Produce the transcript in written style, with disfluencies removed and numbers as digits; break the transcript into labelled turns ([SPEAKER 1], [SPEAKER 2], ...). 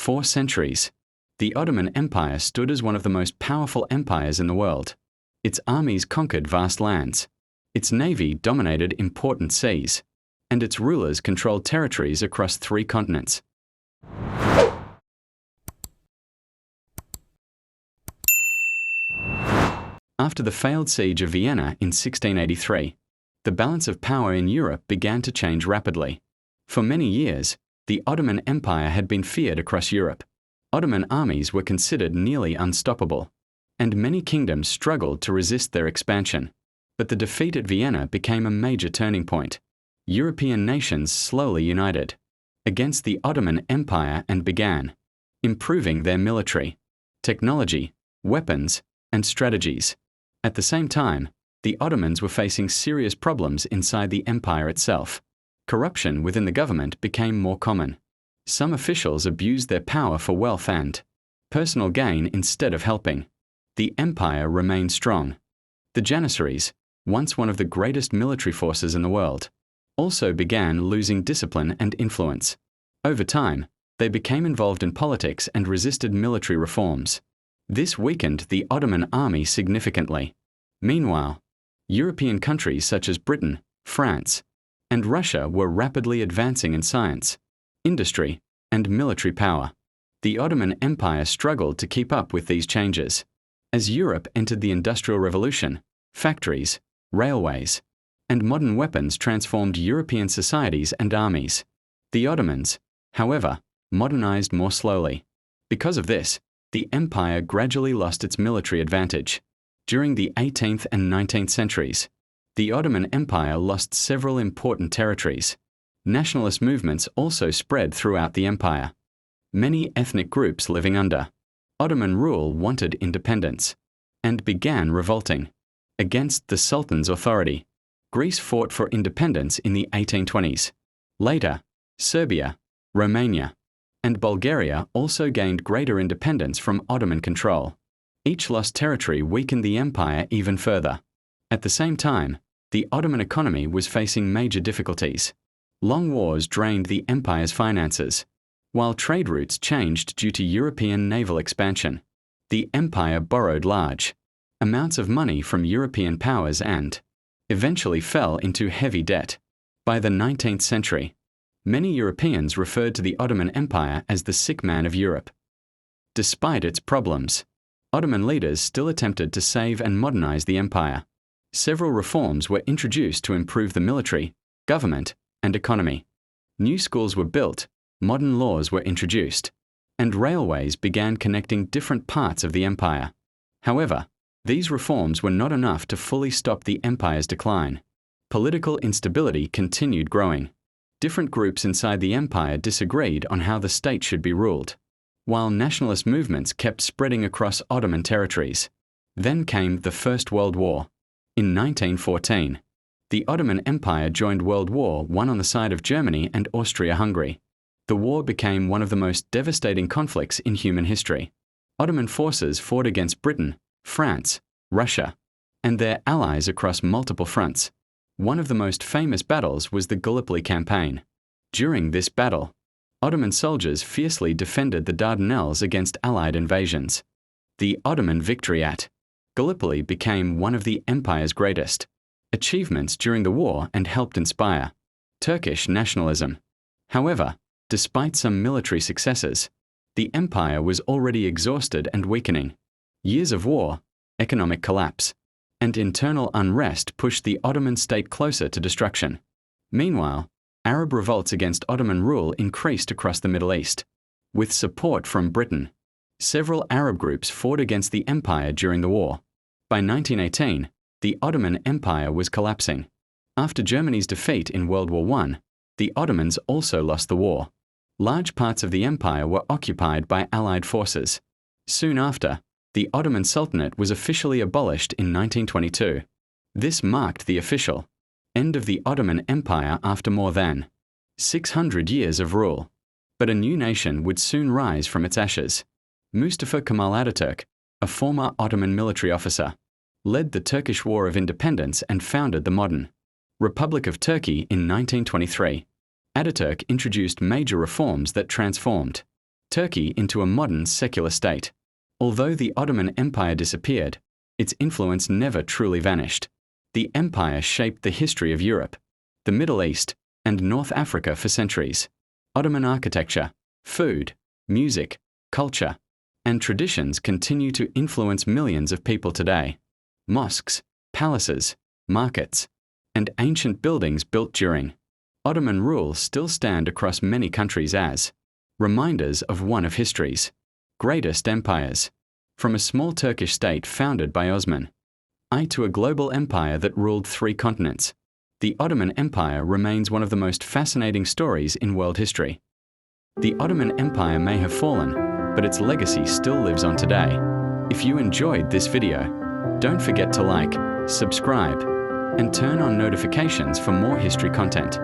[SPEAKER 1] 4 centuries. The Ottoman Empire stood as one of the most powerful empires in the world. Its armies conquered vast lands. Its navy dominated important seas, and its rulers controlled territories across 3 continents. After the failed siege of Vienna in 1683, the balance of power in Europe began to change rapidly. For many years, the Ottoman Empire had been feared across Europe. Ottoman armies were considered nearly unstoppable, and many kingdoms struggled to resist their expansion. But the defeat at Vienna became a major turning point. European nations slowly united against the Ottoman Empire and began improving their military, technology, weapons, and strategies. At the same time, the Ottomans were facing serious problems inside the empire itself. Corruption within the government became more common. Some officials abused their power for wealth and personal gain instead of helping. The empire remained strong. The Janissaries, once one of the greatest military forces in the world, also began losing discipline and influence. Over time, they became involved in politics and resisted military reforms. This weakened the Ottoman army significantly. Meanwhile, European countries such as Britain, France, and Russia were rapidly advancing in science, industry, and military power. The Ottoman Empire struggled to keep up with these changes. As Europe entered the Industrial Revolution, factories, railways, and modern weapons transformed European societies and armies. The Ottomans, however, modernized more slowly. Because of this, the empire gradually lost its military advantage. During the 18th and 19th centuries, the Ottoman Empire lost several important territories. Nationalist movements also spread throughout the empire. Many ethnic groups living under Ottoman rule wanted independence and began revolting against the Sultan's authority. Greece fought for independence in the 1820s. Later, Serbia, Romania, and Bulgaria also gained greater independence from Ottoman control. Each lost territory weakened the empire even further. At the same time, the Ottoman economy was facing major difficulties. Long wars drained the empire's finances, while trade routes changed due to European naval expansion. The empire borrowed large amounts of money from European powers and eventually fell into heavy debt. By the 19th century, many Europeans referred to the Ottoman Empire as the sick man of Europe. Despite its problems, Ottoman leaders still attempted to save and modernize the empire. Several reforms were introduced to improve the military, government, and economy. New schools were built, modern laws were introduced, and railways began connecting different parts of the empire. However, these reforms were not enough to fully stop the empire's decline. Political instability continued growing. Different groups inside the empire disagreed on how the state should be ruled, while nationalist movements kept spreading across Ottoman territories. Then came the First World War. In 1914, the Ottoman Empire joined World War I on the side of Germany and Austria-Hungary. The war became one of the most devastating conflicts in human history. Ottoman forces fought against Britain, France, Russia, and their allies across multiple fronts. One of the most famous battles was the Gallipoli campaign. During this battle, Ottoman soldiers fiercely defended the Dardanelles against Allied invasions. The Ottoman victory at Gallipoli became one of the empire's greatest achievements during the war and helped inspire Turkish nationalism. However, despite some military successes, the empire was already exhausted and weakening. Years of war, economic collapse, and internal unrest pushed the Ottoman state closer to destruction. Meanwhile, Arab revolts against Ottoman rule increased across the Middle East. With support from Britain, several Arab groups fought against the empire during the war. By 1918, the Ottoman Empire was collapsing. After Germany's defeat in World War I, the Ottomans also lost the war. Large parts of the empire were occupied by Allied forces. Soon after, the Ottoman Sultanate was officially abolished in 1922. This marked the official end of the Ottoman Empire after more than 600 years of rule. But a new nation would soon rise from its ashes. Mustafa Kemal Ataturk, a former Ottoman military officer, led the Turkish War of Independence and founded the modern Republic of Turkey in 1923. Ataturk introduced major reforms that transformed Turkey into a modern secular state. Although the Ottoman Empire disappeared, its influence never truly vanished. The empire shaped the history of Europe, the Middle East, and North Africa for centuries. Ottoman architecture, food, music, culture, and traditions continue to influence millions of people today. Mosques, palaces, markets, and ancient buildings built during Ottoman rule still stand across many countries as reminders of one of history's greatest empires, from a small Turkish state founded by Osman I to a global empire that ruled 3 continents. The Ottoman Empire remains one of the most fascinating stories in world history. The Ottoman Empire may have fallen, but its legacy still lives on today. If you enjoyed this video, don't forget to like, subscribe, and turn on notifications for more history content.